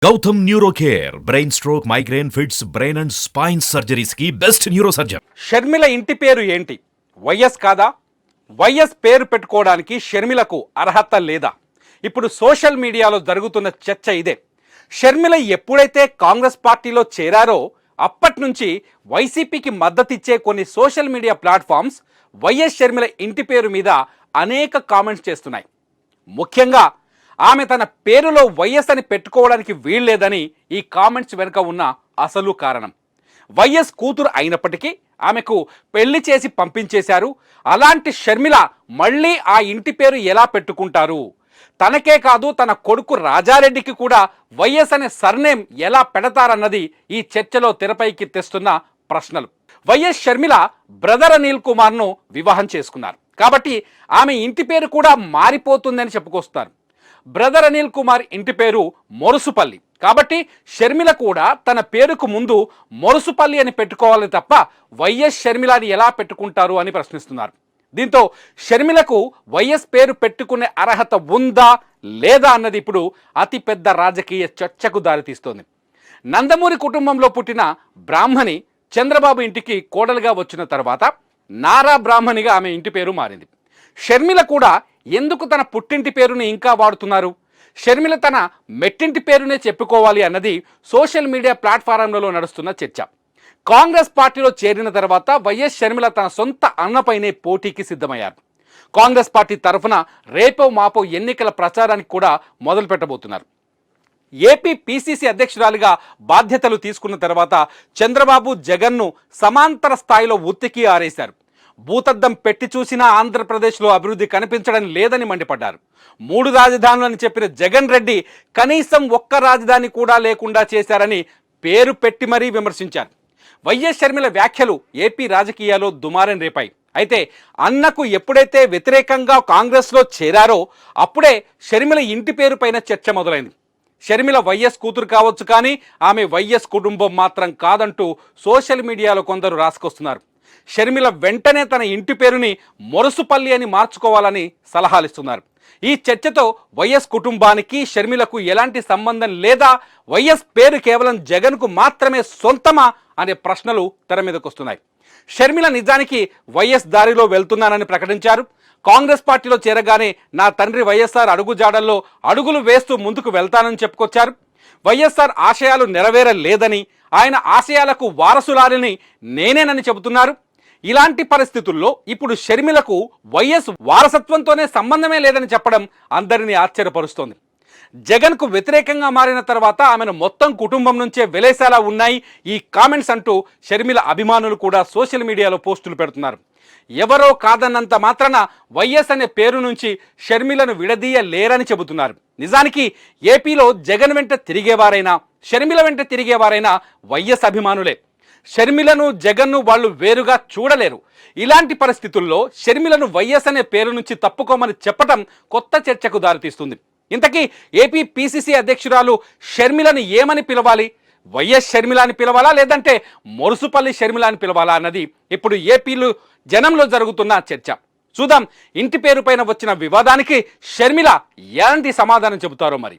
Gautam neuro care brain stroke migraine fits brain and spine surgeries కి best neurosurgeon. Sharmila ఇంటి పేరు ఏంటి? YS కాదా? వైఎస్ పేరు పెట్టుకోవడానికి షర్మిలకు అర్హత లేదా? ఇప్పుడు సోషల్ మీడియాలో జరుగుతున్న చర్చ ఇదే. షర్మిల ఎప్పుడైతే కాంగ్రెస్ పార్టీలో చేరారో అప్పటి నుంచి వైసీపీకి మద్దతిచ్చే కొన్ని social media platforms YS Sharmila ఇంటి పేరు మీద అనేక కామెంట్స్ చేస్తున్నాయి. ముఖ్యంగా ఆమె తన పేరులో వైఎస్ అని పెట్టుకోవడానికి వీల్లేదని ఈ కామెంట్స్ వెనుక ఉన్న అసలు కారణం. వైఎస్ కూతురు అయినప్పటికీ ఆమెకు పెళ్లి చేసి పంపించేశారు. అలాంటి షర్మిల మళ్ళీ ఆ ఇంటి పేరు ఎలా పెట్టుకుంటారు? తనకే కాదు తన కొడుకు రాజారెడ్డికి కూడా వైఎస్ అనే సర్నేమ్ ఎలా పెడతారన్నది ఈ చర్చలో తెరపైకి తెస్తున్న ప్రశ్నలు. వైఎస్ షర్మిల బ్రదర్ అనిల్ కుమార్ను వివాహం చేసుకున్నారు కాబట్టి ఆమె ఇంటి పేరు కూడా మారిపోతుందని చెప్పుకొస్తారు. బ్రదర్ అనిల్ కుమార్ ఇంటి పేరు మొరుసుపల్లి కాబట్టి షర్మిల కూడా తన పేరుకు ముందు మొరుసుపల్లి అని పెట్టుకోవాలి తప్ప వైఎస్ షర్మిల అని ఎలా పెట్టుకుంటారు అని ప్రశ్నిస్తున్నారు. దీంతో షర్మిలకు వైఎస్ పేరు పెట్టుకునే అర్హత ఉందా లేదా అన్నది ఇప్పుడు అతిపెద్ద రాజకీయ చర్చకు దారితీస్తోంది. నందమూరి కుటుంబంలో పుట్టిన బ్రాహ్మణి చంద్రబాబు ఇంటికి కోడలుగా వచ్చిన తర్వాత నారా బ్రాహ్మణిగా ఆమె ఇంటి పేరు మారింది. షర్మిల కూడా ఎందుకు తన పుట్టింటి పేరుని ఇంకా వాడుతున్నారు? షర్మిల తన మెట్టింటి పేరునే చెప్పుకోవాలి అన్నది సోషల్ మీడియా ప్లాట్ఫారంలలో నడుస్తున్న చర్చ. కాంగ్రెస్ పార్టీలో చేరిన తర్వాత వైఎస్ షర్మిల తన సొంత అన్నపైనే పోటీకి సిద్ధమయ్యారు. కాంగ్రెస్ పార్టీ తరఫున రేపో మాపో ఎన్నికల ప్రచారానికి కూడా మొదలు పెట్టబోతున్నారు. ఏపీ పిసిసి అధ్యక్షురాలిగా బాధ్యతలు తీసుకున్న తర్వాత చంద్రబాబు జగన్ను సమాంతర స్థాయిలో ఉత్తికి ఆరేశారు. భూతద్దం పెట్టి చూసినా ఆంధ్రప్రదేశ్లో అభివృద్ధి కనిపించడం లేదని మండిపడ్డారు. 3 రాజధానులని చెప్పిన జగన్ రెడ్డి కనీసం ఒక్క రాజధాని కూడా లేకుండా చేశారని పేరు పెట్టి మరీ విమర్శించారు. వైఎస్ షర్మిల వ్యాఖ్యలు ఏపీ రాజకీయాల్లో దుమారం రేపాయి. అయితే అన్నకు ఎప్పుడైతే వ్యతిరేకంగా కాంగ్రెస్లో చేరారో అప్పుడే షర్మిల ఇంటి పేరు పైన చర్చ మొదలైంది. షర్మిల వైఎస్ కూతురు కావచ్చు కానీ ఆమె వైఎస్ కుటుంబం మాత్రం కాదంటూ సోషల్ మీడియాలో కొందరు రాసుకొస్తున్నారు. షర్మిల వెంటనే తన ఇంటి పేరుని మొరుసుపల్లి అని మార్చుకోవాలని సలహాలిస్తున్నారు. ఈ చర్చతో వైఎస్ కుటుంబానికి షర్మిలకు ఎలాంటి సంబంధం లేదా, వైఎస్ పేరు కేవలం జగన్కు మాత్రమే సొంతమా అనే ప్రశ్నలు తెర మీదకు వస్తున్నాయి. షర్మిల నిజానికి వైఎస్ దారిలో వెళ్తున్నానని ప్రకటించారు. కాంగ్రెస్ పార్టీలో చేరగానే నా తండ్రి వైఎస్ఆర్ అడుగుజాడల్లో అడుగులు వేస్తూ ముందుకు వెళ్తానని చెప్పుకొచ్చారు. వైఎస్ఆర్ ఆశయాలు నెరవేరలేదని, ఆయన ఆశయాలకు వారసులారిని నేనేనని చెబుతున్నారు. ఇలాంటి పరిస్థితుల్లో ఇప్పుడు షర్మిలకు వైఎస్ వారసత్వంతోనే సంబంధమే లేదని చెప్పడం అందరినీ ఆశ్చర్యపరుస్తోంది. జగన్కు వ్యతిరేకంగా మారిన తర్వాత ఆమెను మొత్తం కుటుంబం నుంచే వెలేసేలా ఉన్నాయి ఈ కామెంట్స్ అంటూ షర్మిల అభిమానులు కూడా సోషల్ మీడియాలో పోస్టులు పెడుతున్నారు. ఎవరో కాదన్నంత మాత్రాన వైఎస్ అనే పేరు నుంచి షర్మిలను విడదీయలేరని చెబుతున్నారు. నిజానికి ఏపీలో జగన్ వెంట తిరిగేవారైనా షర్మిల వెంట తిరిగేవారైనా వైఎస్ అభిమానులే. షర్మిలను జగన్ను వాళ్ళు వేరుగా చూడలేరు. ఇలాంటి పరిస్థితుల్లో షర్మిలను వైఎస్ అనే పేరు నుంచి తప్పుకోమని చెప్పడం కొత్త చర్చకు దారితీస్తుంది. ఇంతకీ ఏపీ పిసిసి అధ్యక్షురాలు షర్మిలను ఏమని పిలవాలి? వైఎస్ షర్మిల అని పిలవాలా లేదంటే మొరుసుపల్లి షర్మిల అని పిలవాలా అన్నది ఇప్పుడు ఏపీలో జనంలో జరుగుతున్న చర్చ. చూద్దాం ఇంటి పేరు పైన వచ్చిన వివాదానికి షర్మిల ఎలాంటి సమాధానం చెబుతారో మరి.